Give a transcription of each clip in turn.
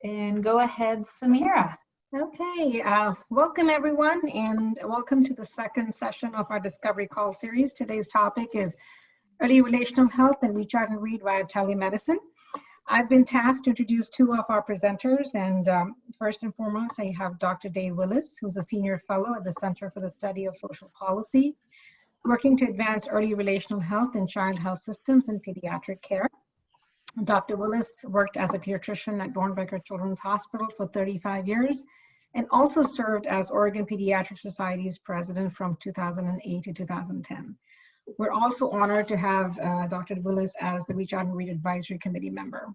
And go ahead, Samira. Okay, welcome everyone, and welcome to the second session of our Discovery Call series. Today's topic is early relational health and reach out and read via telemedicine. I've been tasked to introduce two of our presenters, and first and foremost, I have Dr. Dave Willis, who's a senior fellow at the Center for the Study of Social Policy, working to advance early relational health in child health systems and pediatric care. Dr. Willis worked as a pediatrician at Dornbecker Children's Hospital for 35 years and also served as Oregon Pediatric Society's president from 2008 to 2010. We're also honored to have Dr. Willis as the Reach Out and Read Advisory Committee member.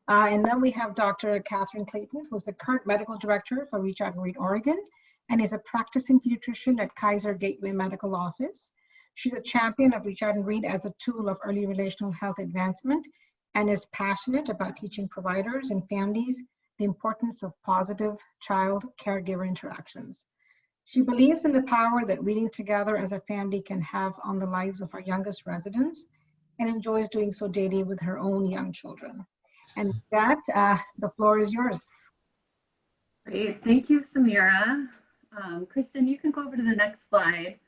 And then we have Dr. Catherine Clayton, who's the current medical director for Reach Out and Read Oregon and is a practicing pediatrician at Kaiser Gateway Medical Office. She's a champion of Reach Out and Read as a tool of early relational health advancement and is passionate about teaching providers and families the importance of positive child-caregiver interactions. She believes in the power that reading together as a family can have on the lives of our youngest residents and enjoys doing so daily with her own young children. And with that, the floor is yours. Great, thank you, Samira. Kristen, you can go over to the next slide.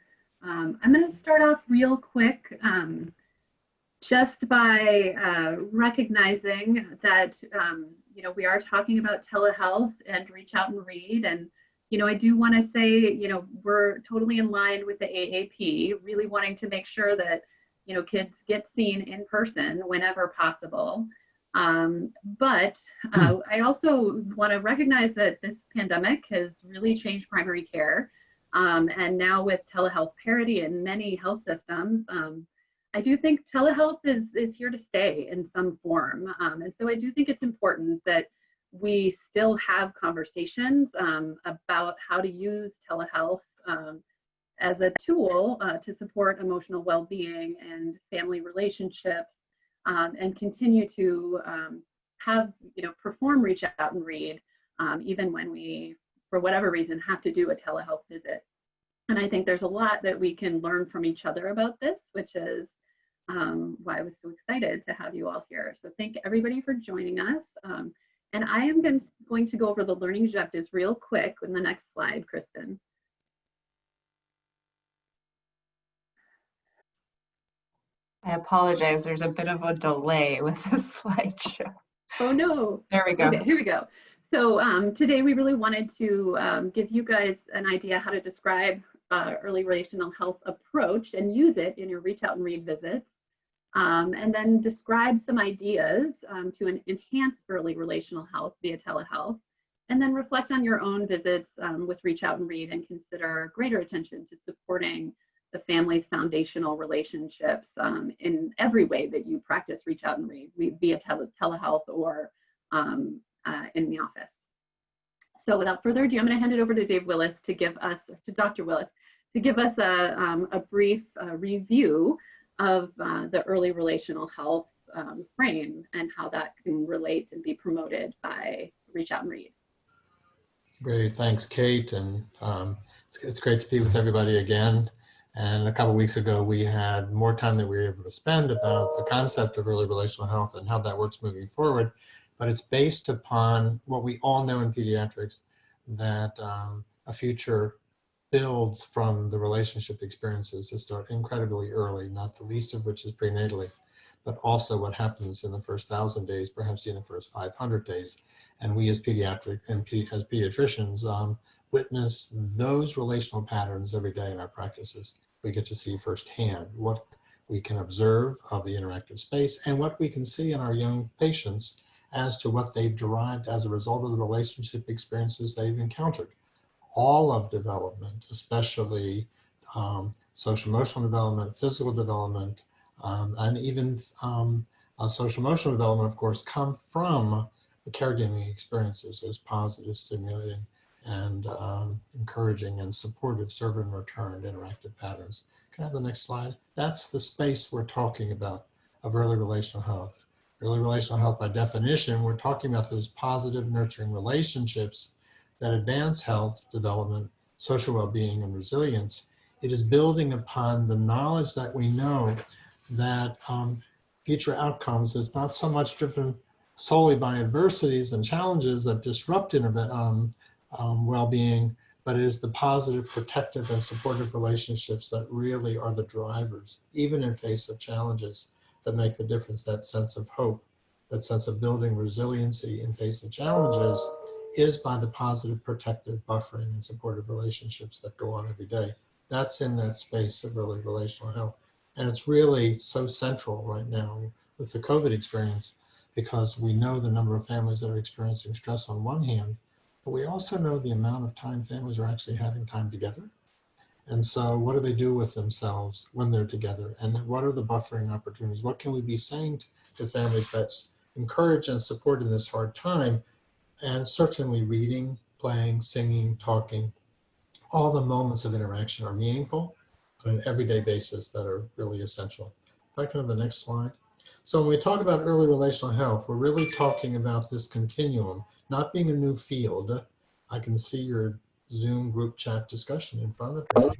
I'm going to start off real quick just by recognizing that we are talking about telehealth and Reach Out and Read, and I do want to say we're totally in line with the AAP, really wanting to make sure that kids get seen in person whenever possible. But I also want to recognize that this pandemic has really changed primary care, and now with telehealth parity in many health systems, I do think telehealth is here to stay in some form. And so I do think it's important that we still have conversations about how to use telehealth as a tool to support emotional well-being and family relationships, and continue to perform Reach Out and Read, even when we, for whatever reason, have to do a telehealth visit. And I think there's a lot that we can learn from each other about this, which is why I was so excited to have you all here. So thank everybody for joining us. And I am going to go over the learning objectives real quick in the next slide, Kristen. I apologize, there's a bit of a delay with the slideshow. Oh no. There we go. Okay, here we go. So today we really wanted to give you guys an idea how to describe early relational health approach and use it in your Reach Out and Read visits. And then describe some ideas to enhance early relational health via telehealth, and then reflect on your own visits with Reach Out and Read and consider greater attention to supporting the family's foundational relationships in every way that you practice Reach Out and Read, via telehealth or in the office. So without further ado, I'm going to hand it over to Dave Willis to give us, to Dr. Willis, to give us a brief review of the early relational health frame and how that can relate and be promoted by Reach Out and Read. Great, thanks, Kate, and it's great to be with everybody again. And a couple of weeks ago, we had more time than we were able to spend about the concept of early relational health and how that works moving forward. But it's based upon what we all know in pediatrics, that a future builds from the relationship experiences that start incredibly early, not the least of which is prenatally, but also what happens in the first 1,000 days, perhaps in the first 500 days. And we as pediatricians witness those relational patterns every day in our practices. We get to see firsthand what we can observe of the interactive space and what we can see in our young patients as to what they've derived as a result of the relationship experiences they've encountered. All of development, especially social emotional development, physical development, and even social emotional development, of course, come from the caregiving experiences, those positive, stimulating, and encouraging and supportive serve and return interactive patterns. Can I have the next slide? That's the space we're talking about of early relational health. Early relational health, by definition, we're talking about those positive, nurturing relationships that advance health, development, social well-being, and resilience. It is building upon the knowledge that we know that future outcomes is not so much driven solely by adversities and challenges that disrupt well-being, but it is the positive, protective, and supportive relationships that really are the drivers, even in face of challenges, that make the difference. That sense of hope, that sense of building resiliency in face of challenges is by the positive, protective, buffering, and supportive relationships that go on every day. That's in that space of really relational health. And it's really so central right now with the COVID experience, because we know the number of families that are experiencing stress on one hand, but we also know the amount of time families are actually having time together. And so what do they do with themselves when they're together? And what are the buffering opportunities? What can we be saying to families that's encourage and support in this hard time? And certainly reading, playing, singing, talking, all the moments of interaction are meaningful on an everyday basis that are really essential. If I can have the next slide. So when we talk about early relational health, we're really talking about this continuum, not being a new field. I can see your Zoom group chat discussion in front of me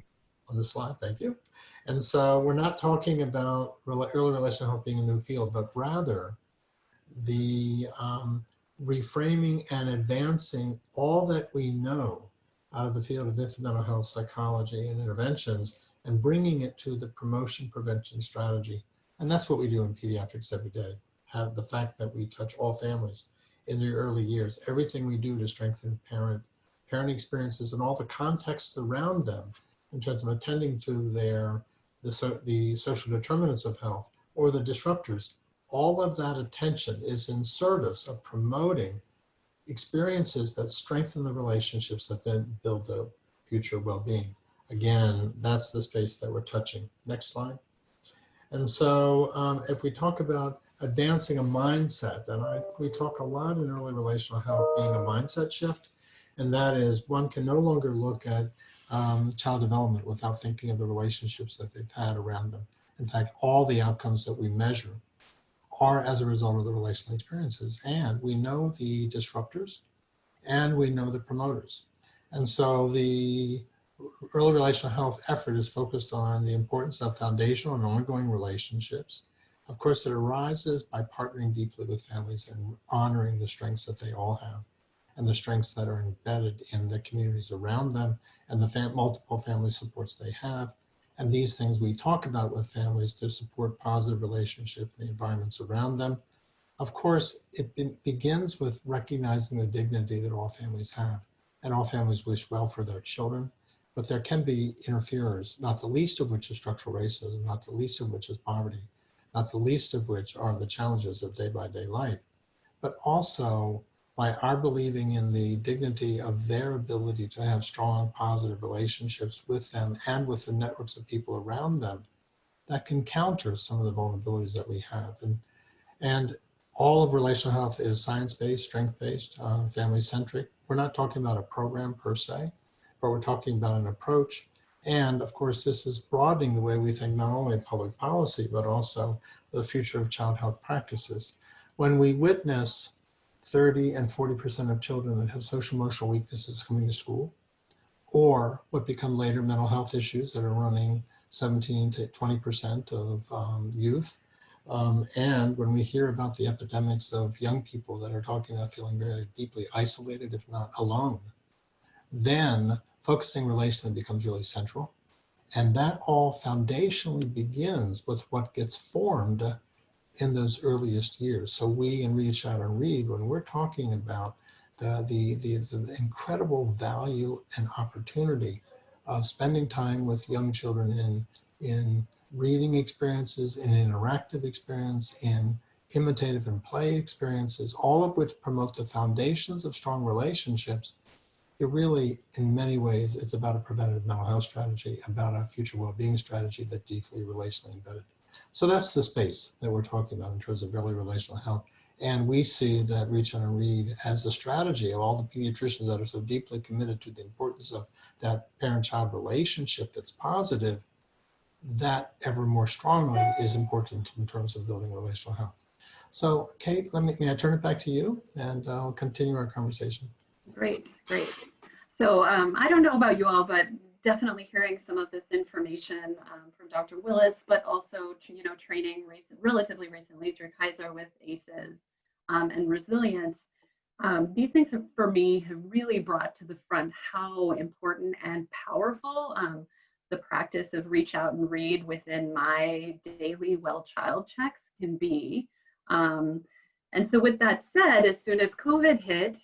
on the slide, thank you. And so we're not talking about early relational health being a new field, but rather the reframing and advancing all that we know out of the field of infant mental health psychology and interventions and bringing it to the promotion prevention strategy. And that's what we do in pediatrics every day. Have the fact that we touch all families in their early years, everything we do to strengthen parent experiences and all the contexts around them in terms of attending to the social determinants of health or the disruptors. All of that attention is in service of promoting experiences that strengthen the relationships that then build the future well-being. Again, that's the space that we're touching. Next slide. And so if we talk about advancing a mindset, and we talk a lot in early relational health being a mindset shift, and that is one can no longer look at child development without thinking of the relationships that they've had around them. In fact, all the outcomes that we measure are as a result of the relational experiences. And we know the disruptors and we know the promoters. And so the early relational health effort is focused on the importance of foundational and ongoing relationships. Of course, it arises by partnering deeply with families and honoring the strengths that they all have and the strengths that are embedded in the communities around them and the multiple family supports they have. And these things we talk about with families to support positive relationship in the environments around them. Of course, it begins with recognizing the dignity that all families have, and all families wish well for their children, but there can be interferers, not the least of which is structural racism, not the least of which is poverty, not the least of which are the challenges of day-by-day life, but also by our believing in the dignity of their ability to have strong, positive relationships with them and with the networks of people around them that can counter some of the vulnerabilities that we have. And all of relational health is science-based, strength-based, family-centric. We're not talking about a program per se, but we're talking about an approach. And of course, this is broadening the way we think not only public policy, but also the future of child health practices. When we witness 30 and 40% of children that have social emotional weaknesses coming to school, or what become later mental health issues that are running 17 to 20% of youth. And when we hear about the epidemics of young people that are talking about feeling very deeply isolated, if not alone, then focusing relationally becomes really central. And that all foundationally begins with what gets formed in those earliest years. So we in Reach Out and Read, when we're talking about the incredible value and opportunity of spending time with young children in reading experiences, in interactive experience, in imitative and play experiences, all of which promote the foundations of strong relationships, it really, in many ways, it's about a preventative mental health strategy, about a future well-being strategy that's deeply relationally embedded. So that's the space that we're talking about in terms of early relational health. And we see that Reach Out and Read as a strategy of all the pediatricians that are so deeply committed to the importance of that parent-child relationship that's positive, that ever more strongly is important in terms of building relational health. So Kate, may I turn it back to you and I'll continue our conversation. Great, great. So I don't know about you all, but definitely hearing some of this information from Dr. Willis, but also, training relatively recently through Kaiser with ACEs and resilience, these things have, for me, have really brought to the front how important and powerful the practice of reach out and read within my daily well child checks can be. And so with that said, as soon as COVID hit,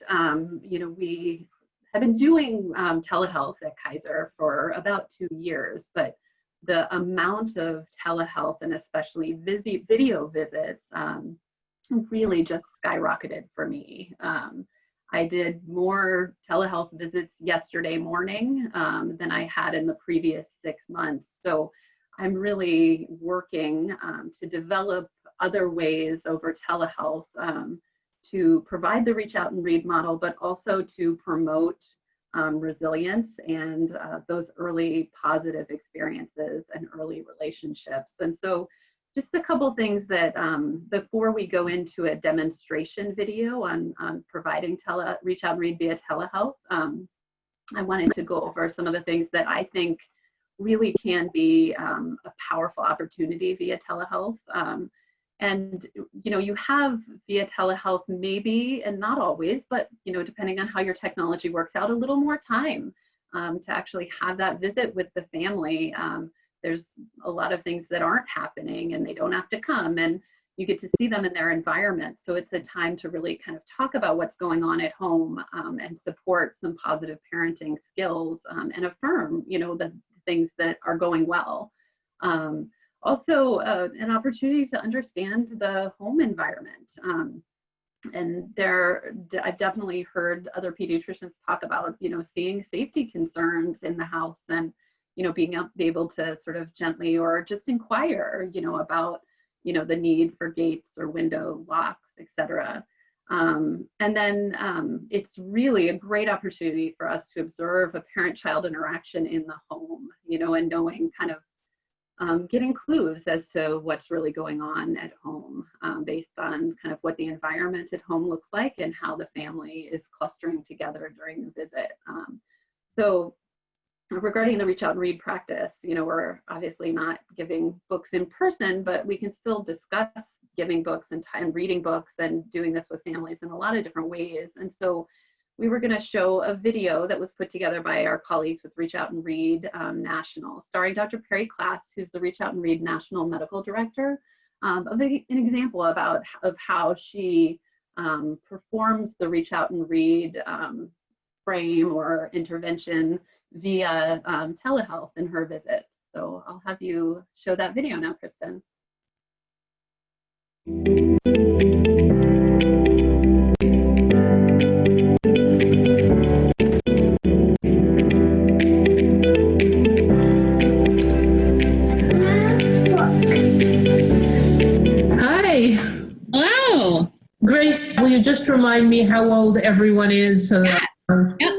we have been doing telehealth at Kaiser for about 2 years, but the amount of telehealth and especially video visits really just skyrocketed for me. I did more telehealth visits yesterday morning than I had in the previous 6 months. So I'm really working to develop other ways over telehealth to provide the reach out and read model, but also to promote resilience and those early positive experiences and early relationships. And so just a couple things that before we go into a demonstration video on providing reach out and read via telehealth, I wanted to go over some of the things that I think really can be a powerful opportunity via telehealth. And you have via telehealth maybe, and not always, but depending on how your technology works out, a little more time to actually have that visit with the family. There's a lot of things that aren't happening and they don't have to come, and you get to see them in their environment. So it's a time to really kind of talk about what's going on at home and support some positive parenting skills and affirm, the things that are going well. Also, an opportunity to understand the home environment. And I've definitely heard other pediatricians talk about, seeing safety concerns in the house and, being able to sort of gently or just inquire, about, the need for gates or window locks, et cetera. And then it's really a great opportunity for us to observe a parent-child interaction in the home, and knowing kind of getting clues as to what's really going on at home based on kind of what the environment at home looks like and how the family is clustering together during the visit. So regarding the reach out and read practice, we're obviously not giving books in person, but we can still discuss giving books and reading books and doing this with families in a lot of different ways. And so we were going to show a video that was put together by our colleagues with Reach Out and Read National, starring Dr. Perry Klass, who's the Reach Out and Read National Medical Director, of an example of how she performs the Reach Out and Read frame or intervention via telehealth in her visits. So I'll have you show that video now, Kristen. Grace, will you just remind me how old everyone is? So yeah. Yep.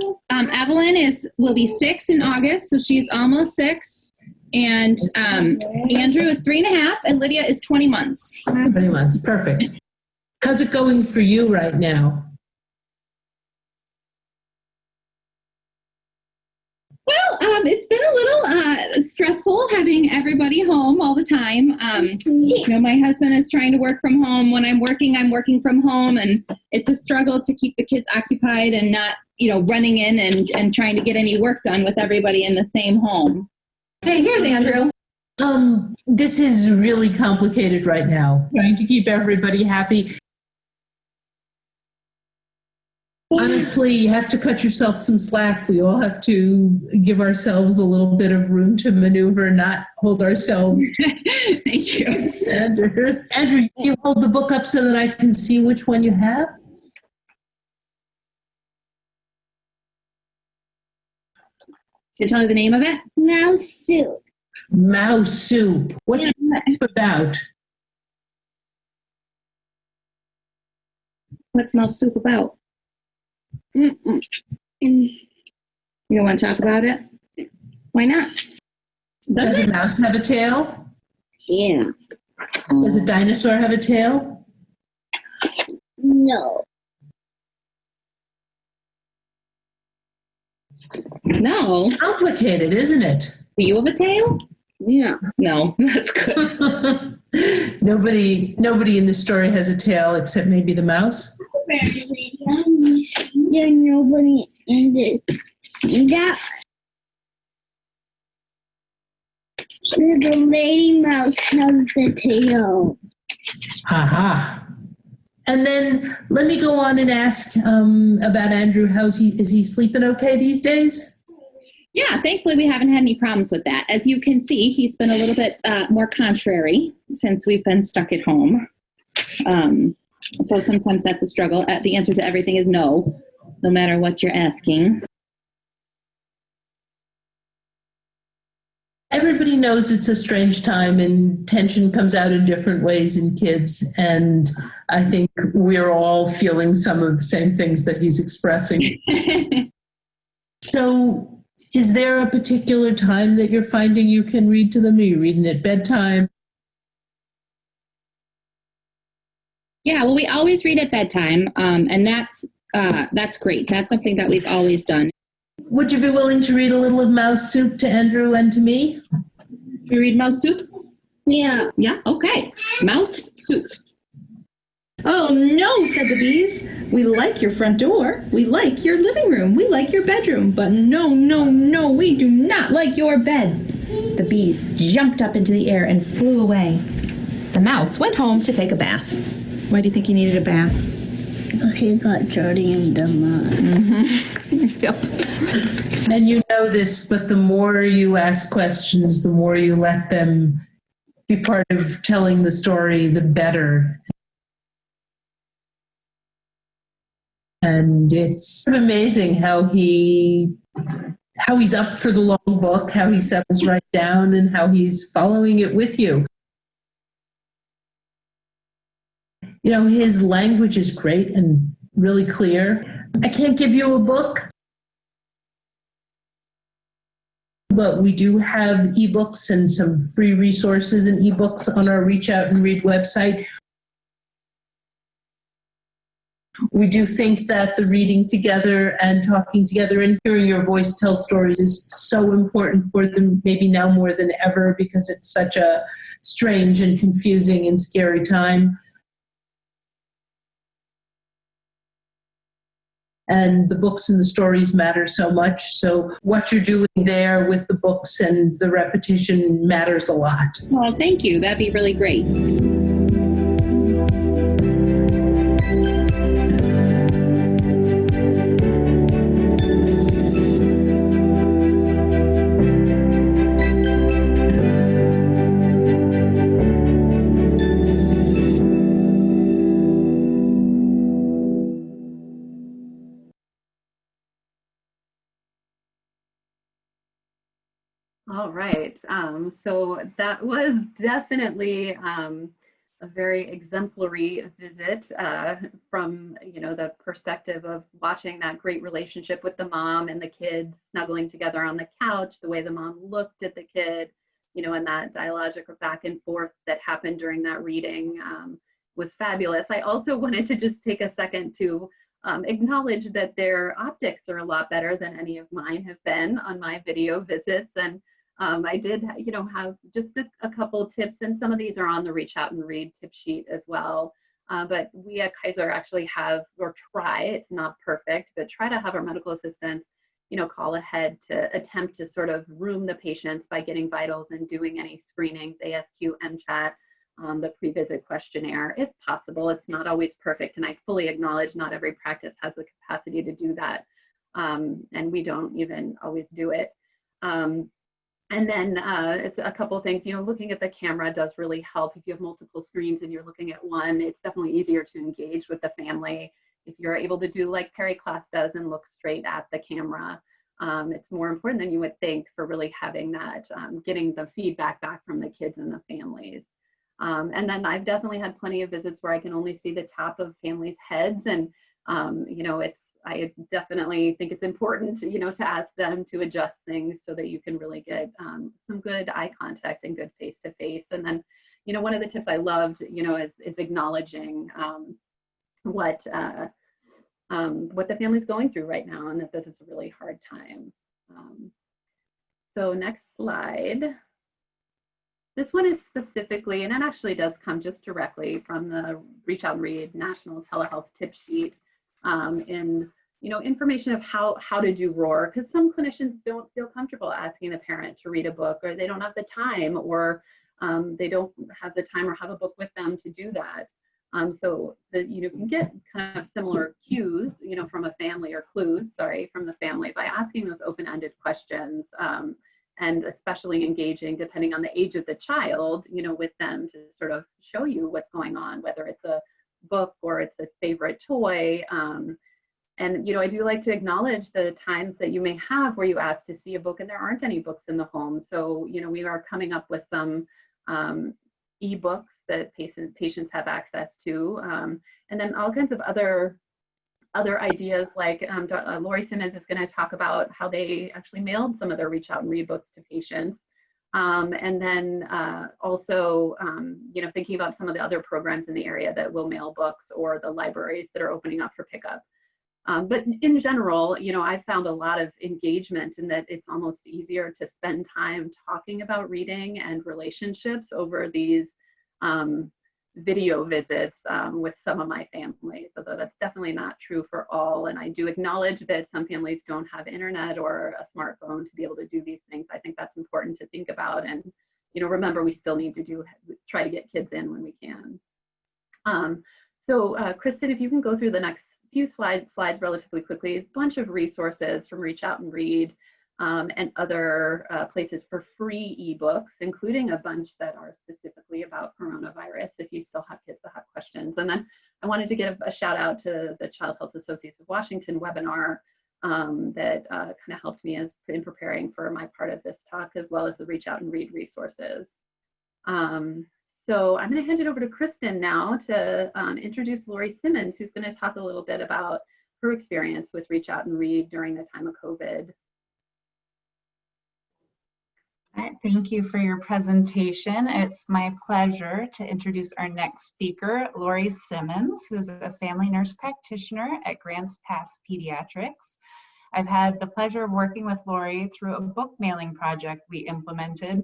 Evelyn will be 6 in August, so she's almost 6. And Andrew is 3.5, and Lydia is 20 months. 20 months, perfect. How's it going for you right now? Well, it's been a little stressful having everybody home all the time. My husband is trying to work from home. When I'm working from home, and it's a struggle to keep the kids occupied and not, running in and trying to get any work done with everybody in the same home. Hey, here's Andrew. This is really complicated right now, trying to keep everybody happy. Honestly, you have to cut yourself some slack. We all have to give ourselves a little bit of room to maneuver, not hold ourselves to Thank you. standards. Andrew, can you hold the book up so that I can see which one you have? Can you tell me the name of it? Mouse soup. Mouse soup. What's it about? What's mouse soup about? You don't want to talk about it? Why not? Does a mouse have a tail? Yeah. Does a dinosaur have a tail? No. No. Complicated, isn't it? Do you have a tail? Yeah. No, that's good. Nobody in the story has a tail except maybe the mouse. Yeah, nobody in it. That little lady mouse has the tail. Aha. And then let me go on and ask about Andrew. Is he sleeping okay these days? Yeah, thankfully we haven't had any problems with that. As you can see, he's been a little bit more contrary since we've been stuck at home. So sometimes that's a struggle. The answer to everything is no matter what you're asking. Everybody knows it's a strange time and tension comes out in different ways in kids. And I think we're all feeling some of the same things that he's expressing. So is there a particular time that you're finding you can read to them? Are you reading at bedtime? Yeah, well, we always read at bedtime, and that's great. That's something that we've always done. Would you be willing to read a little of Mouse Soup to Andrew and to me? You read Mouse Soup? Yeah. Yeah, okay. Mouse Soup. Oh no, said the bees. We like your front door. We like your living room. We like your bedroom. But no, we do not like your bed. The bees jumped up into the air and flew away. The mouse went home to take a bath. Why do you think he needed a bath? He got dirty in the mud. Yep. And you know this, but the more you ask questions, the more you let them be part of telling the story, the better. And it's amazing how he's up for the long book, how he settles right down, and how he's following it with you. You know, his language is great and really clear. I can't give you a book, but we do have ebooks and some free resources and ebooks on our Reach Out and Read website. We do think that the reading together and talking together and hearing your voice tell stories is so important for them, maybe now more than ever, because it's such a strange and confusing and scary time. And the books and the stories matter so much. So what you're doing there with the books and the repetition matters a lot. Well, thank you. That'd be really great. All right, so that was definitely a very exemplary visit from, the perspective of watching that great relationship with the mom and the kids snuggling together on the couch, the way the mom looked at the kid, and that dialogical back and forth that happened during that reading was fabulous. I also wanted to just take a second to acknowledge that their optics are a lot better than any of mine have been on my video visits. And I did, have just a couple tips, and some of these are on the Reach Out and Read tip sheet as well. But we at Kaiser actually have, or try, it's not perfect, but try to have our medical assistants, call ahead to attempt to sort of room the patients by getting vitals and doing any screenings, ASQ, MCHAT, the pre-visit questionnaire, if possible. It's not always perfect, and I fully acknowledge not every practice has the capacity to do that, and we don't even always do it. And then it's a couple of things, looking at the camera does really help. If you have multiple screens and you're looking at one, it's definitely easier to engage with the family. If you're able to do like Perry Class does and look straight at the camera, it's more important than you would think for really having that, getting the feedback back from the kids and the families. And then I've definitely had plenty of visits where I can only see the top of families' heads, and I definitely think it's important, to ask them to adjust things so that you can really get some good eye contact and good face-to-face. And then, one of the tips I loved, is acknowledging what the family's going through right now, and that this is a really hard time. So next slide. This one is specifically, and it actually does come just directly from the Reach Out and Read National Telehealth Tip Sheet, in information of how to do ROR, because some clinicians don't feel comfortable asking the parent to read a book, or they don't have the time, or they don't have the time or have a book with them to do that. So that you can get kind of similar cues, from a family, or clues, sorry, from the family, by asking those open-ended questions, and especially engaging, depending on the age of the child, with them to sort of show you what's going on, whether it's a book or it's a favorite toy. And I do like to acknowledge the times that you may have where you ask to see a book and there aren't any books in the home. So we are coming up with some e-books that patients have access to, and then all kinds of other ideas, like Lori Simmons is going to talk about how they actually mailed some of their Reach Out and Read books to patients. And then also, thinking about some of the other programs in the area that will mail books, or the libraries that are opening up for pickup. But in general, I've found a lot of engagement in that it's almost easier to spend time talking about reading and relationships over these video visits with some of my families, although that's definitely not true for all. And I do acknowledge that some families don't have internet or a smartphone to be able to do these things. I think that's important to think about. And, remember, we still need to try to get kids in when we can. So Kristen, if you can go through the next few slides relatively quickly, a bunch of resources from Reach Out and Read, and other places for free ebooks, including a bunch that are specifically about coronavirus, if you still have kids that have questions. And then I wanted to give a shout out to the Child Health Associates of Washington webinar that kind of helped me in preparing for my part of this talk, as well as the Reach Out and Read resources. So I'm going to hand it over to Kristen now to introduce Lori Simmons, who's going to talk a little bit about her experience with Reach Out and Read during the time of COVID. Thank you for your presentation. It's my pleasure to introduce our next speaker, Lori Simmons, who is a family nurse practitioner at Grants Pass Pediatrics. I've had the pleasure of working with Lori through a book mailing project we implemented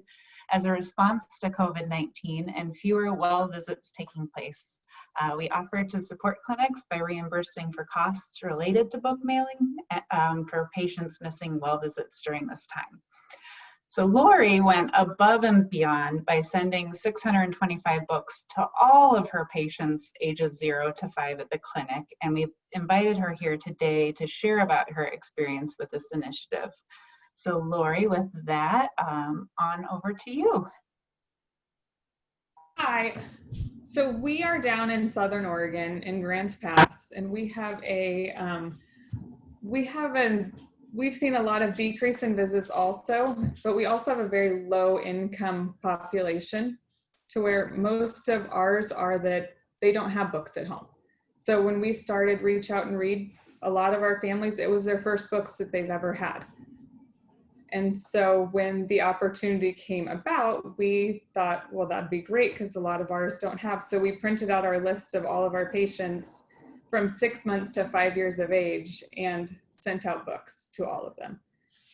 as a response to COVID-19 and fewer well visits taking place. We offer to support clinics by reimbursing for costs related to book mailing for patients missing well visits during this time. So Lori went above and beyond by sending 625 books to all of her patients ages 0 to 5 at the clinic, and we've invited her here today to share about her experience with this initiative. So Lori, with that, on over to you. Hi. So we are down in Southern Oregon in Grants Pass, and we've seen a lot of decrease in visits also, but we also have a very low income population, to where most of ours are that they don't have books at home. So when we started Reach Out and Read, a lot of our families, it was their first books that they've ever had. And so when the opportunity came about, we thought, well, that'd be great, because a lot of ours don't have. So we printed out our list of all of our patients from 6 months to 5 years of age and sent out books to all of them.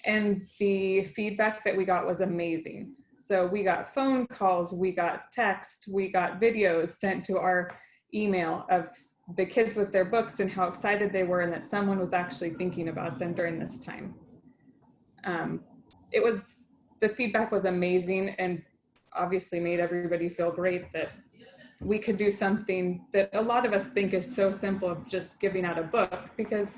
And the feedback that we got was amazing. So we got phone calls, we got text, we got videos sent to our email of the kids with their books and how excited they were, and that someone was actually thinking about them during this time. The feedback was amazing, and obviously made everybody feel great that we could do something that a lot of us think is so simple, of just giving out a book, because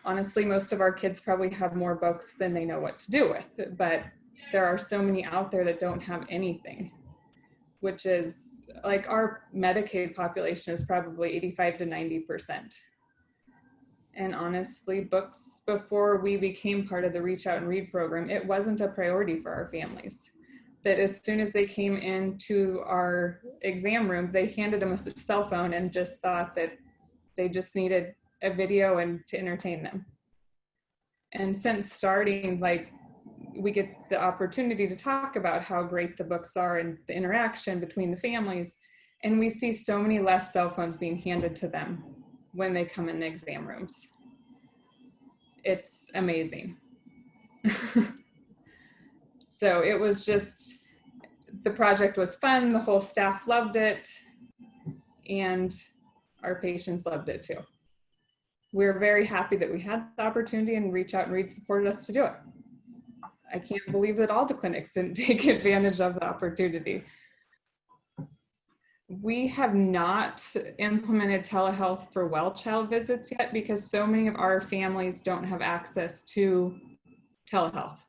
honestly, most of our kids probably have more books than they know what to do with, but there are so many out there that don't have anything, which is like our Medicaid population is probably 85 to 90%. And honestly, books, before we became part of the Reach Out and Read program, it wasn't a priority for our families. That as soon as they came into our exam room, they handed them a cell phone and just thought that they just needed a video and to entertain them. And since starting, we get the opportunity to talk about how great the books are and the interaction between the families, and we see so many less cell phones being handed to them when they come in the exam rooms. It's amazing. So it was just the project was fun. The whole staff loved it, and our patients loved it too. We're very happy that we had the opportunity, and Reach Out and Read supported us to do it. I can't believe that all the clinics didn't take advantage of the opportunity. We have not implemented telehealth for well child visits yet because so many of our families don't have access to telehealth.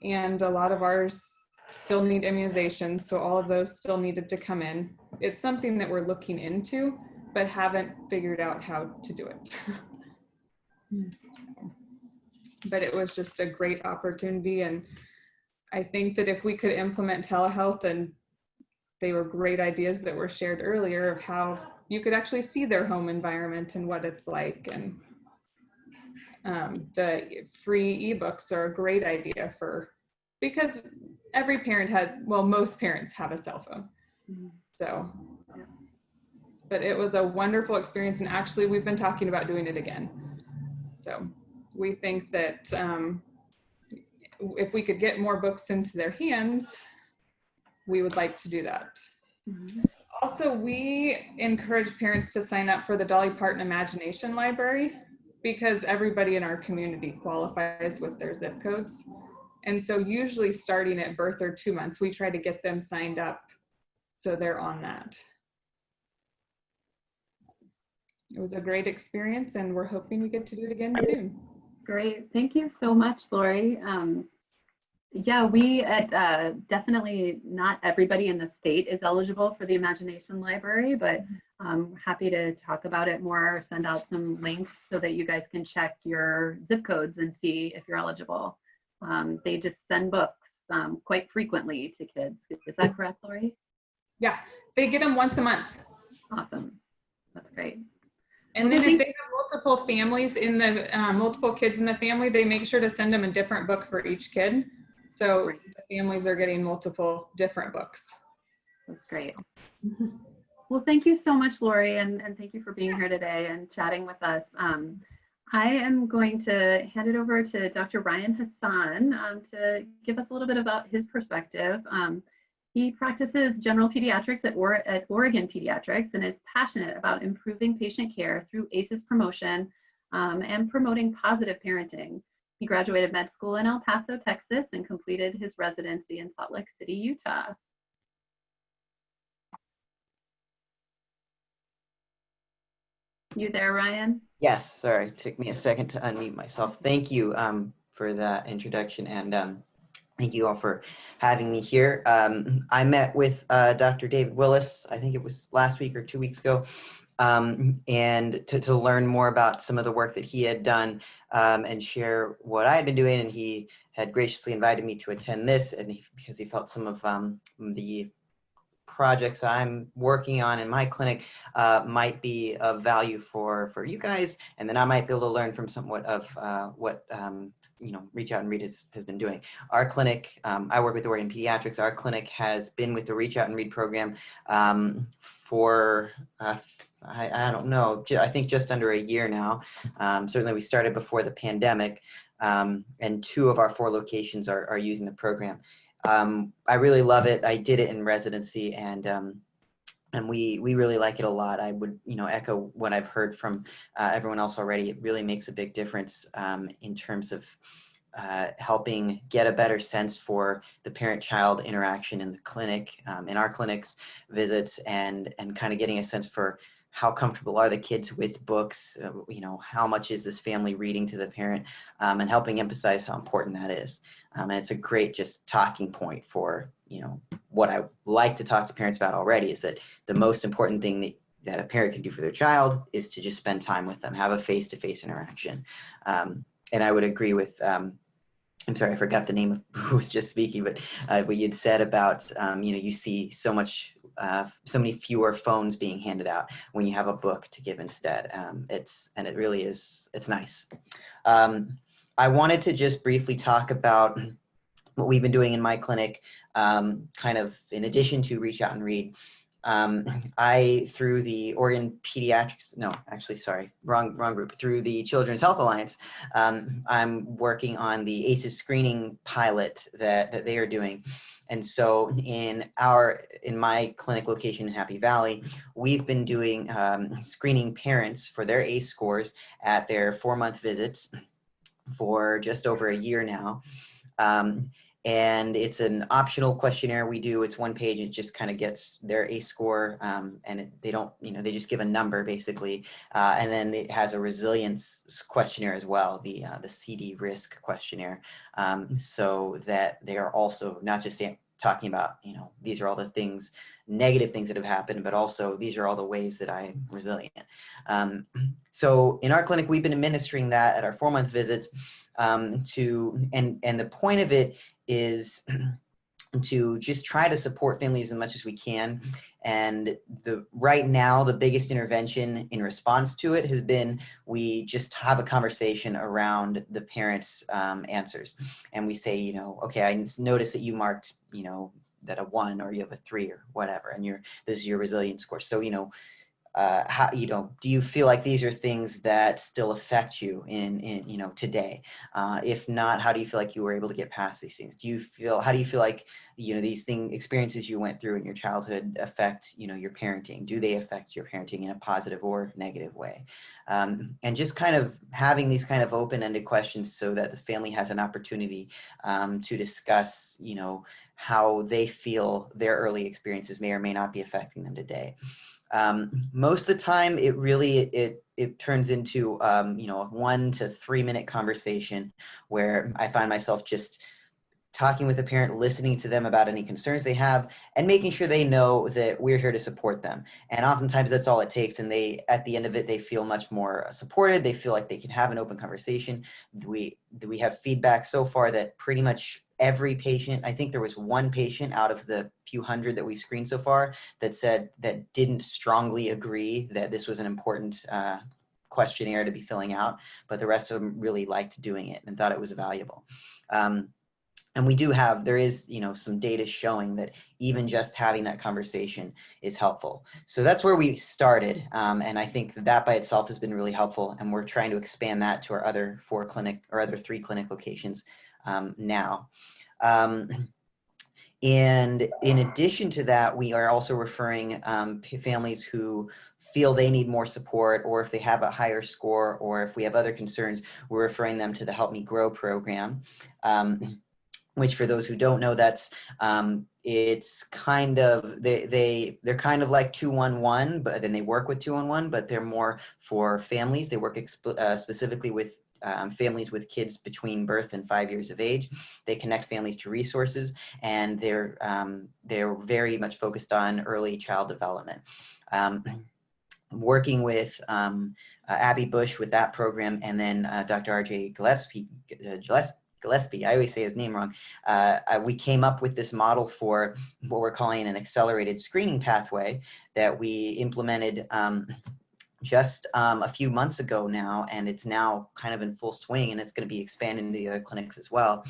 And a lot of ours still need immunizations, so all of those still needed to come in. It's something that we're looking into, but haven't figured out how to do it. But it was just a great opportunity, and I think that if we could implement telehealth, and they were great ideas that were shared earlier of how you could actually see their home environment and what it's like, and the free ebooks are a great idea because every parent most parents have a cell phone. So, but it was a wonderful experience, and actually we've been talking about doing it again. So we think that if we could get more books into their hands, we would like to do that. Also, we encourage parents to sign up for the Dolly Parton Imagination Library because everybody in our community qualifies with their zip codes. And so usually starting at birth or 2 months, we try to get them signed up so they're on that. It was a great experience, and we're hoping we get to do it again soon. Great. Thank you so much, Lori. Yeah, we definitely not everybody in the state is eligible for the Imagination Library, but I'm happy to talk about it more or send out some links so that you guys can check your zip codes and see if you're eligible. They just send books quite frequently to kids. Is that correct, Lori? Yeah, they get them once a month. Awesome. That's great. And then if they have multiple families in the, multiple kids in the family, they make sure to send them a different book for each kid. So the families are getting multiple different books. That's great. Well, thank you so much, Lori, and thank you for being here today and chatting with us. I am going to hand it over to Dr. Ryan Hassan to give us a little bit about his perspective. He practices general pediatrics at Oregon Pediatrics and is passionate about improving patient care through ACEs promotion and promoting positive parenting. He graduated med school in El Paso, Texas, and completed his residency in Salt Lake City, Utah. You there, Ryan? Yes, sorry, it took me a second to unmute myself. Thank you for that introduction, and thank you all for having me here. I met with Dr. David Willis, I think it was last week or 2 weeks ago, and to learn more about some of the work that he had done and share what I had been doing. And he had graciously invited me to attend this, and because he felt some of the projects I'm working on in my clinic might be of value for you guys, and then I might be able to learn from somewhat of what Reach Out and Read has been doing. Our clinic, I work with Oregon Pediatrics. Our clinic has been with the Reach Out and Read program for I don't know, I think just under a year now. Certainly we started before the pandemic, and 2 of our 4 locations are using the program. I really love it. I did it in residency, and we really like it a lot. I would echo what I've heard from everyone else already. It really makes a big difference in terms of helping get a better sense for the parent-child interaction in the clinic, in our clinics visits, and kind of getting a sense for how comfortable are the kids with books, how much is this family reading to the parent, and helping emphasize how important that is. And it's a great just talking point for, what I like to talk to parents about already is that the most important thing that a parent can do for their child is to just spend time with them, have a face-to-face interaction. And I would agree with, I'm sorry, I forgot the name of who was just speaking, but what you'd said about, you see so many fewer phones being handed out when you have a book to give instead. And it really is, it's nice. I wanted to just briefly talk about what we've been doing in my clinic, kind of in addition to Reach Out and Read. Through the Oregon Pediatrics, no, actually, sorry, wrong group, through the Children's Health Alliance, I'm working on the ACEs screening pilot that they are doing. And so in my clinic location in Happy Valley, we've been doing screening parents for their ACE scores at their 4-month visits for just over a year now. And it's an optional questionnaire we do. It's 1 page. It just kind of gets their ACE score, and they don't, they just give a number basically. And then it has a resilience questionnaire as well, the CD risk questionnaire, so that they are also not just talking about, these are all the things, negative things that have happened, but also these are all the ways that I'm resilient. So in our clinic, we've been administering that at our 4-month visits. And the point of it is to just try to support families as much as we can. And right now, the biggest intervention in response to it has been, we just have a conversation around the parents' answers. And we say, okay, I noticed that you marked, that a 1 or you have a 3 or whatever, and this is your resilience score. So, how, do you feel like these are things that still affect you in today? If not, how do you feel like you were able to get past these things? How do you feel like, these experiences you went through in your childhood affect, your parenting? Do they affect your parenting in a positive or negative way? And just kind of having these kind of open-ended questions so that the family has an opportunity to discuss, how they feel their early experiences may or may not be affecting them today. Most of the time, it really turns into a 1 to 3 minute conversation where I find myself just talking with a parent, listening to them about any concerns they have, and making sure they know that we're here to support them. And oftentimes that's all it takes. And at the end of it, they feel much more supported. They feel like they can have an open conversation. We have feedback so far that pretty much every patient, I think there was 1 patient out of the few hundred that we've screened so far that didn't strongly agree that this was an important questionnaire to be filling out, but the rest of them really liked doing it and thought it was valuable. And there is, some data showing that even just having that conversation is helpful. So that's where we started. And I think that by itself has been really helpful. And we're trying to expand that to our other 3 clinic locations now. And in addition to that, we are also referring families who feel they need more support, or if they have a higher score, or if we have other concerns, we're referring them to the Help Me Grow program. Which, for those who don't know, that's it's kind of they're kind of like 211, but then they work with 211, but they're more for families. They work specifically with families with kids between birth and 5 years of age. They connect families to resources, and they're very much focused on early child development. Working with Abby Bush with that program, and then Dr. R.J. Gillespie, I always say his name wrong. We came up with this model for what we're calling an accelerated screening pathway that we implemented just a few months ago now, and it's now kind of in full swing, and it's going to be expanded into the other clinics as well.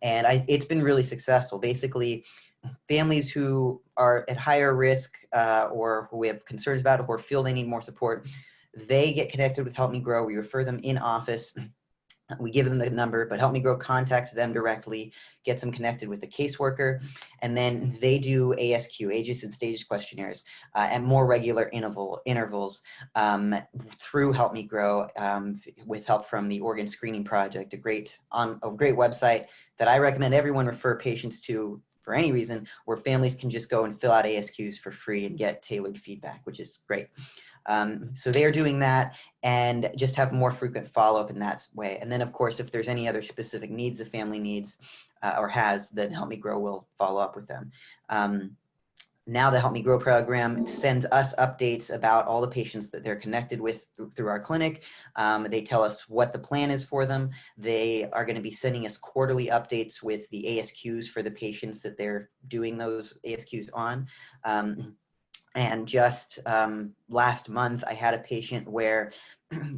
It's been really successful. Basically, families who are at higher risk or who we have concerns about or feel they need more support, they get connected with Help Me Grow. We refer them in office. We give them the number, but Help Me Grow contacts them directly, gets them connected with the caseworker, and then they do ASQ, ages and stages questionnaires, at more regular intervals through Help Me Grow with help from the Organ Screening Project, a great website that I recommend everyone refer patients to for any reason, where families can just go and fill out ASQs for free and get tailored feedback, which is great. So they are doing that, and just have more frequent follow-up in that way. And then, of course, if there's any other specific needs the family needs or has, then Help Me Grow will follow up with them. Now the Help Me Grow program sends us updates about all the patients that they're connected with through our clinic. They tell us what the plan is for them. They are going to be sending us quarterly updates with the ASQs for the patients that they're doing those ASQs on. And just last month, I had a patient where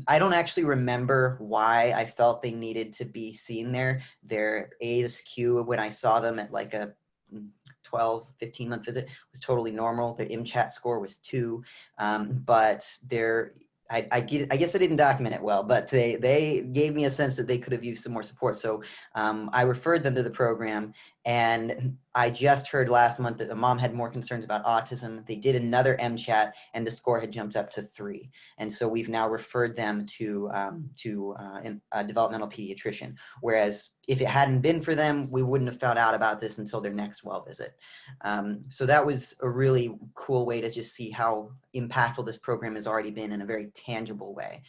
I don't actually remember why I felt they needed to be seen there. Their ASQ, when I saw them at like a 12, 15-month visit, was totally normal. Their MCHAT score was 2, but I guess I didn't document it well, but they gave me a sense that they could have used some more support. So I referred them to the program, And I just heard last month that the mom had more concerns about autism. They did another MChat, and the score had jumped up to 3. And so we've now referred them to a developmental pediatrician. Whereas if it hadn't been for them, we wouldn't have found out about this until their next well visit. So that was a really cool way to just see how impactful this program has already been in a very tangible way.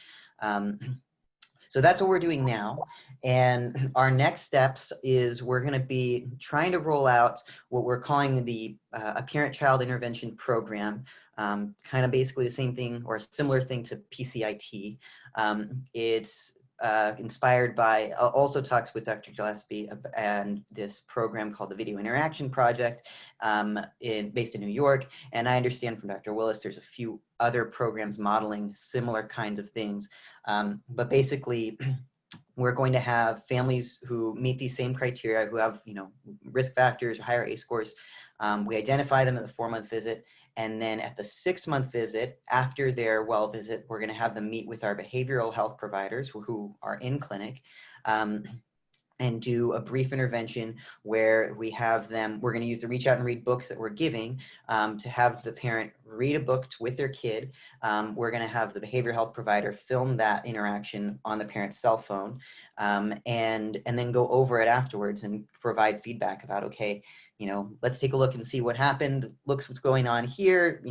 So that's what we're doing now. And our next steps is we're going to be trying to roll out what we're calling the a parent-child intervention program, kind of basically the same thing or a similar thing to PCIT. It's inspired by, also talks with Dr. Gillespie and this program called the Video Interaction Project based in New York. And I understand from Dr. Willis, there's a few other programs modeling similar kinds of things. But basically, we're going to have families who meet these same criteria, who have, risk factors or higher ACE scores. We identify them at the 4-month visit. And then at the 6-month visit, after their well visit, we're going to have them meet with our behavioral health providers who are in clinic and do a brief intervention where we have them, we're going to use the Reach Out and Read books that we're giving to have the parent read a book with their kid. We're going to have the behavioral health provider film that interaction on the parent's cell phone and then go over it afterwards and provide feedback about, okay, let's take a look and see what happened. Looks what's going on here.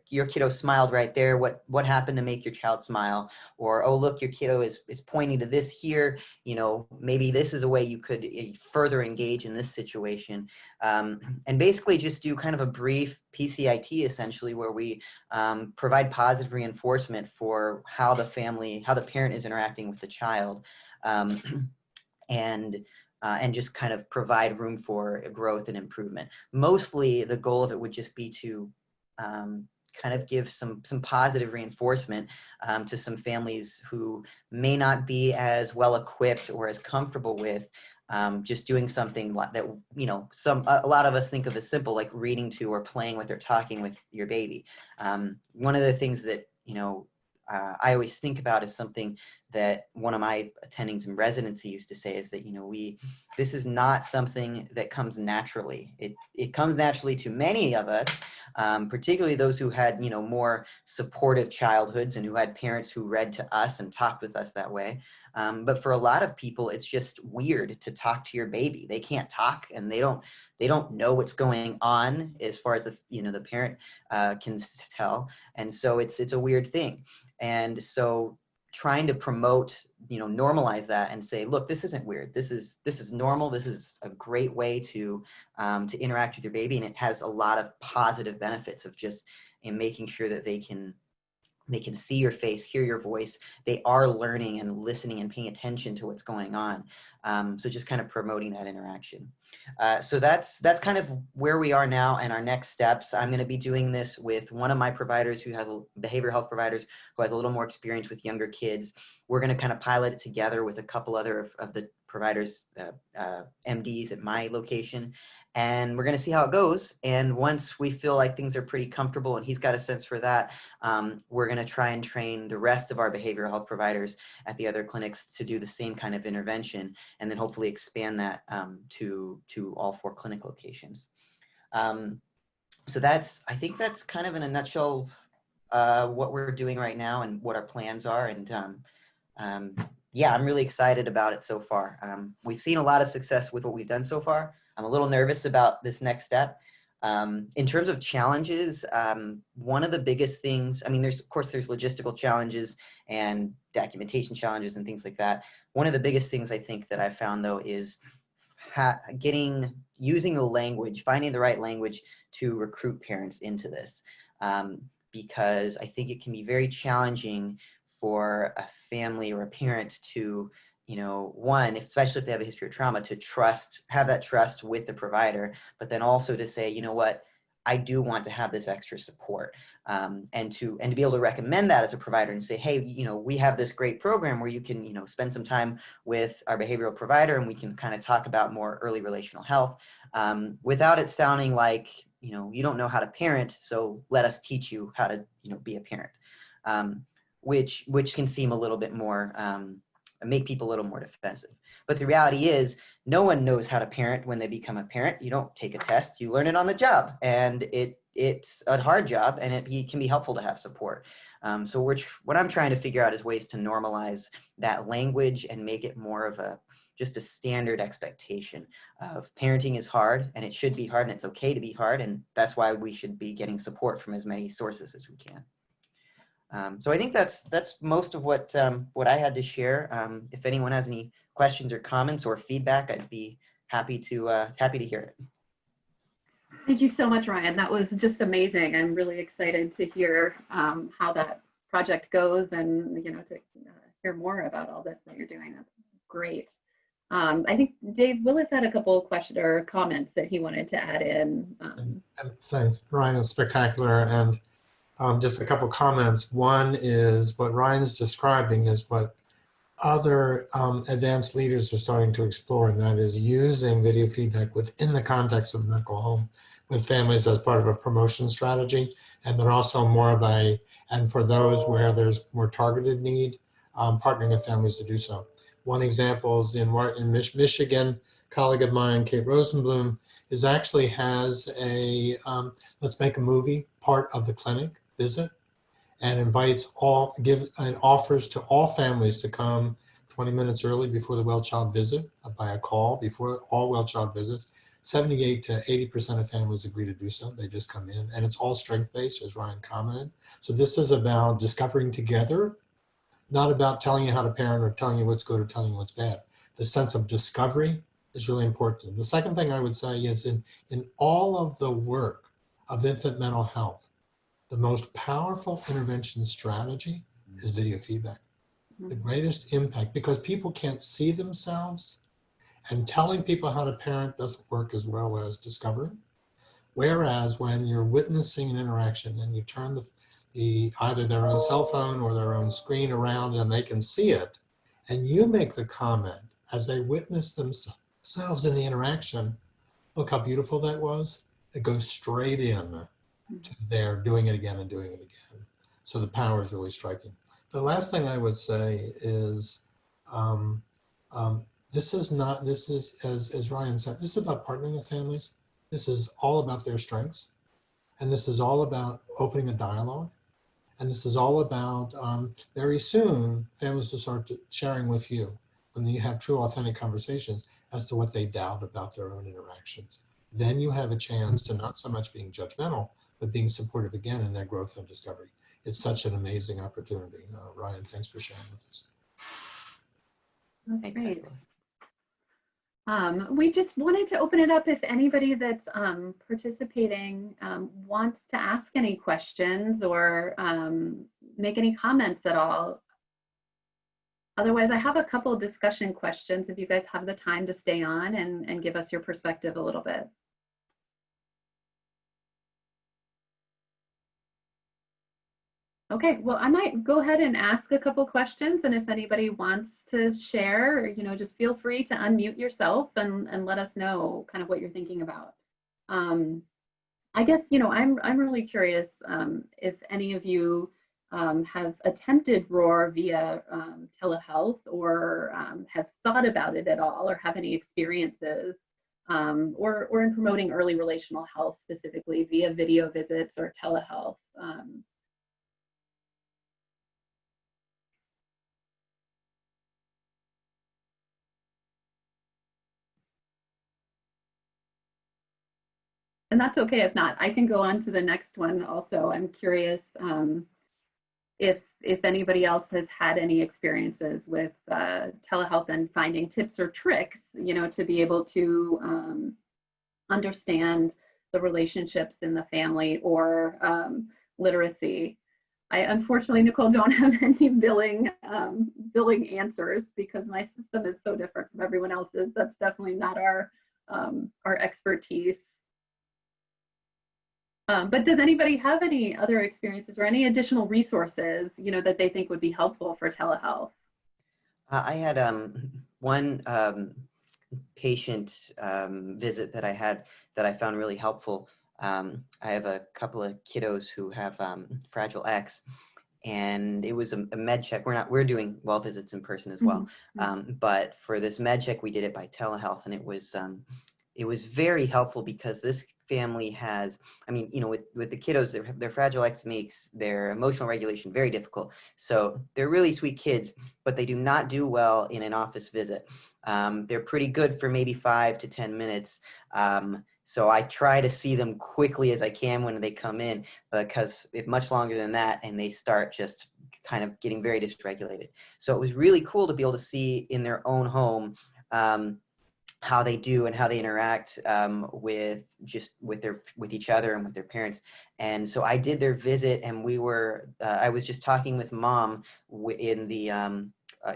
Your kiddo smiled right there. What happened to make your child smile? Or, oh, look, your kiddo is pointing to this here. Maybe this is a way you could further engage in this situation. And basically just do kind of a brief PCIT essentially where we provide positive reinforcement for how the parent is interacting with the child. And just kind of provide room for growth and improvement. Mostly the goal of it would just be to kind of give some positive reinforcement to some families who may not be as well equipped or as comfortable with just doing something that, a lot of us think of as simple, like reading to or playing with or talking with your baby. One of the things that, I always think about is something that one of my attendings in residency used to say is that, this is not something that comes naturally. It comes naturally to many of us, particularly those who had, more supportive childhoods and who had parents who read to us and talked with us that way. But for a lot of people, it's just weird to talk to your baby. They can't talk and they don't know what's going on as far as the parent can tell. And so it's a weird thing. And so trying to promote, normalize that and say, look, this isn't weird. This is normal. This is a great way to interact with your baby. And it has a lot of positive benefits of just in making sure that they can see your face, hear your voice. They are learning and listening and paying attention to what's going on. So just kind of promoting that interaction. So that's kind of where we are now and our next steps. I'm going to be doing this with one of my providers who has behavioral health providers who has a little more experience with younger kids. We're going to kind of pilot it together with a couple other of the providers, MDs at my location. And we're going to see how it goes. And once we feel like things are pretty comfortable and he's got a sense for that, we're going to try and train the rest of our behavioral health providers at the other clinics to do the same kind of intervention, and then hopefully expand that to all 4 clinic locations. So I think that's kind of in a nutshell what we're doing right now and what our plans are. And yeah, I'm really excited about it so far. We've seen a lot of success with what we've done so far. I'm a little nervous about this next step. In terms of challenges, one of the biggest things, there's logistical challenges and documentation challenges and things like that. One of the biggest things I think that I've found though is using the language, finding the right language to recruit parents into this. Because I think it can be very challenging for a family or a parent to, one, especially if they have a history of trauma, to have that trust with the provider, but then also to say, you know what, I do want to have this extra support, and to be able to recommend that as a provider and say, hey, we have this great program where you can, spend some time with our behavioral provider and we can kind of talk about more early relational health, without it sounding like, you don't know how to parent, so let us teach you how to, be a parent, which can seem a little bit more make people a little more defensive. But the reality is, no one knows how to parent when they become a parent. You don't take a test, you learn it on the job, and it's a hard job, and it can be helpful to have support. So what I'm trying to figure out is ways to normalize that language and make it more of just a standard expectation of parenting is hard, and it should be hard, and it's okay to be hard, and that's why we should be getting support from as many sources as we can. So I think that's most of what I had to share. If anyone has any questions or comments or feedback, I'd be happy to hear it. Thank you so much, Ryan. That was just amazing. I'm really excited to hear how that project goes, and to hear more about all this that you're doing. That's great. I think Dave Willis had a couple of questions or comments that he wanted to add in. Thanks, Ryan. It's spectacular. And just a couple comments. One is what Ryan's describing is what other advanced leaders are starting to explore, and that is using video feedback within the context of the medical home with families as part of a promotion strategy, and then also more of and for those where there's more targeted need, partnering with families to do so. One example is in Michigan, a colleague of mine, Kate Rosenblum, actually has a let's make a movie part of the clinic visit, and offers to all families to come 20 minutes early before the well child visit by a call before all well child visits. 78 to 80% of families agree to do so. They just come in, and it's all strength-based, as Ryan commented. So this is about discovering together, not about telling you how to parent or telling you what's good or telling you what's bad. The sense of discovery is really important. The second thing I would say is in all of the work of infant mental health, the most powerful intervention strategy is video feedback. The greatest impact, because people can't see themselves, and telling people how to parent doesn't work as well as discovering. Whereas when you're witnessing an interaction and you turn either their own cell phone or their own screen around and they can see it, and you make the comment as they witness themselves in the interaction, look how beautiful that was. It goes straight in to their doing it again and doing it again. So the power is really striking. The last thing I would say is, this is, as Ryan said, this is about partnering with families. This is all about their strengths. And this is all about opening a dialogue. And this is all about, very soon, families will start sharing with you when you have true, authentic conversations as to what they doubt about their own interactions. Then you have a chance to not so much being judgmental, but being supportive again in their growth and discovery. It's such an amazing opportunity. Ryan, thanks for sharing with us. Great. We just wanted to open it up if anybody that's participating wants to ask any questions or make any comments at all. Otherwise, I have a couple of discussion questions if you guys have the time to stay on and give us your perspective a little bit. Okay, well, I might go ahead and ask a couple questions, and if anybody wants to share, just feel free to unmute yourself and let us know kind of what you're thinking about. I guess, I'm really curious if any of you have attempted ROR via telehealth or have thought about it at all or have any experiences or in promoting early relational health specifically via video visits or telehealth. And that's okay if not. I can go on to the next one also. I'm curious if anybody else has had any experiences with telehealth and finding tips or tricks, to be able to understand the relationships in the family or literacy. I unfortunately, Nicole, don't have any billing answers because my system is so different from everyone else's. That's definitely not our expertise. But does anybody have any other experiences or any additional resources, that they think would be helpful for telehealth? I had one patient visit that I had that I found really helpful. I have a couple of kiddos who have Fragile X, and it was a med check. We're doing well visits in person as well, but for this med check we did it by telehealth, and it was very helpful because this family has, I mean, you know, with the kiddos, their Fragile X makes their emotional regulation very difficult. So they're really sweet kids, but they do not do well in an office visit. They're pretty good for maybe 5 to 10 minutes. So I try to see them quickly as I can when they come in, because if much longer than that, and they start just kind of getting very dysregulated. So it was really cool to be able to see in their own home how they do and how they interact with each other and with their parents. And so I did their visit, and we were I was just talking with mom in the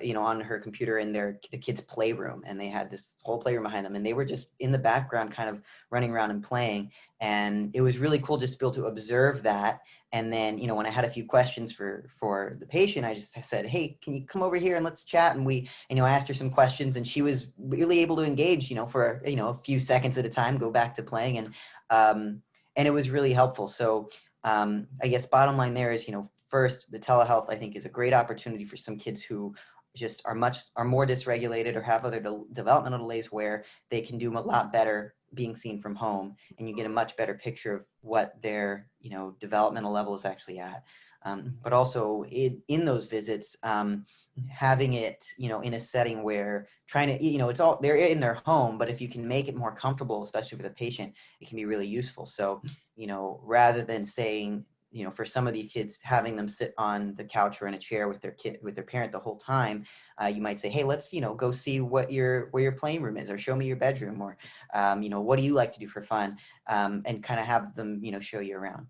you know, on her computer in the kids' playroom, and they had this whole playroom behind them, and they were just in the background kind of running around and playing. And it was really cool just to be able to observe that. And then, you know, when I had a few questions for the patient, I just said, hey, can you come over here and let's chat? And we, you know, asked her some questions, and she was really able to engage, you know, for, you know, a few seconds at a time, go back to playing. And it was really helpful. So I guess bottom line there is, you know, first, the telehealth, I think, is a great opportunity for some kids who just are more dysregulated or have other developmental delays, where they can do a lot better being seen from home, and you get a much better picture of what their, you know, developmental level is actually at. But also in those visits, having it, you know, in a setting where trying to, you know, they're in their home, but if you can make it more comfortable, especially for the patient, it can be really useful. So, you know, rather than saying, you know, for some of these kids, having them sit on the couch or in a chair with their parent the whole time, you might say, hey, let's, you know, go see where your playing room is, or show me your bedroom, or, you know, what do you like to do for fun, and kind of have them, you know, show you around.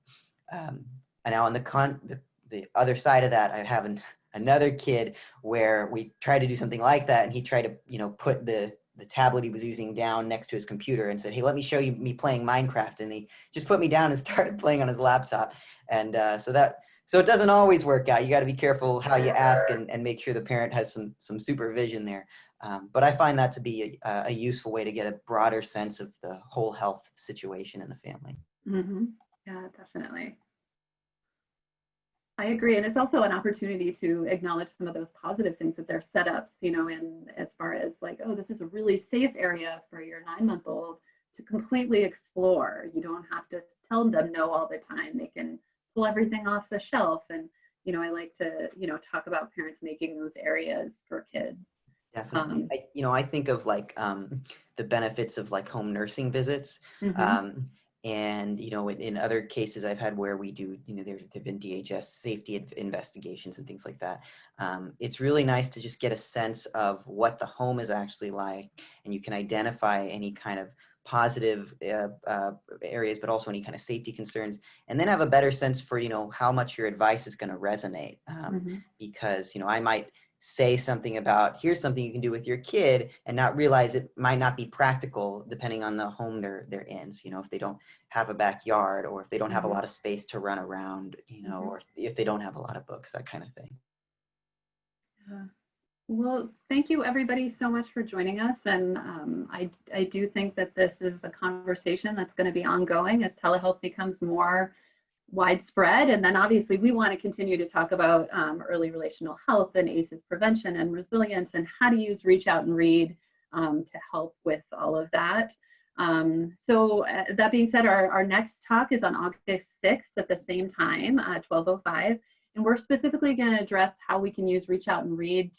And now on the other side of that, I have another kid where we tried to do something like that, and he tried to, you know, put the tablet he was using down next to his computer and said, hey, let me show you me playing Minecraft. And he just put me down and started playing on his laptop. And so it doesn't always work out. You got to be careful how you ask, and make sure the parent has some supervision there. But I find that to be a useful way to get a broader sense of the whole health situation in the family. Yeah, definitely. I agree. And it's also an opportunity to acknowledge some of those positive things that they're setups, you know, in as far as like, oh, this is a really safe area for your 9-month-old to completely explore. You don't have to tell them no all the time. They can pull everything off the shelf. And, you know, I like to, you know, talk about parents making those areas for kids. Definitely. I think of like the benefits of like home nursing visits. And, you know, in other cases I've had where we do, you know, there've been DHS safety investigations and things like that. It's really nice to just get a sense of what the home is actually like, and you can identify any kind of positive areas, but also any kind of safety concerns, and then have a better sense for, you know, how much your advice is going to resonate. Because, you know, I might say something about, here's something you can do with your kid, and not realize it might not be practical depending on the home they're in. So, you know, if they don't have a backyard, or if they don't have a lot of space to run around, you know, or if they don't have a lot of books, that kind of thing. Well, thank you everybody so much for joining us. And I do think that this is a conversation that's going to be ongoing as telehealth becomes more widespread. And then obviously we want to continue to talk about early relational health and ACEs prevention and resilience, and how to use Reach Out and Read to help with all of that. So that being said, our next talk is on August 6th at the same time, 12:05. And we're specifically going to address how we can use Reach Out and Read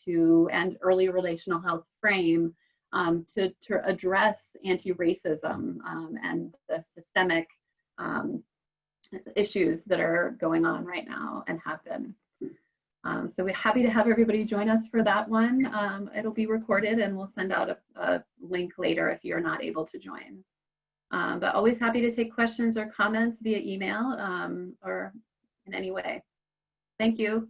and early relational health frame to address anti-racism and the systemic issues that are going on right now and have been. So we're happy to have everybody join us for that one. It'll be recorded, and we'll send out a link later if you're not able to join. But always happy to take questions or comments via email or in any way. Thank you.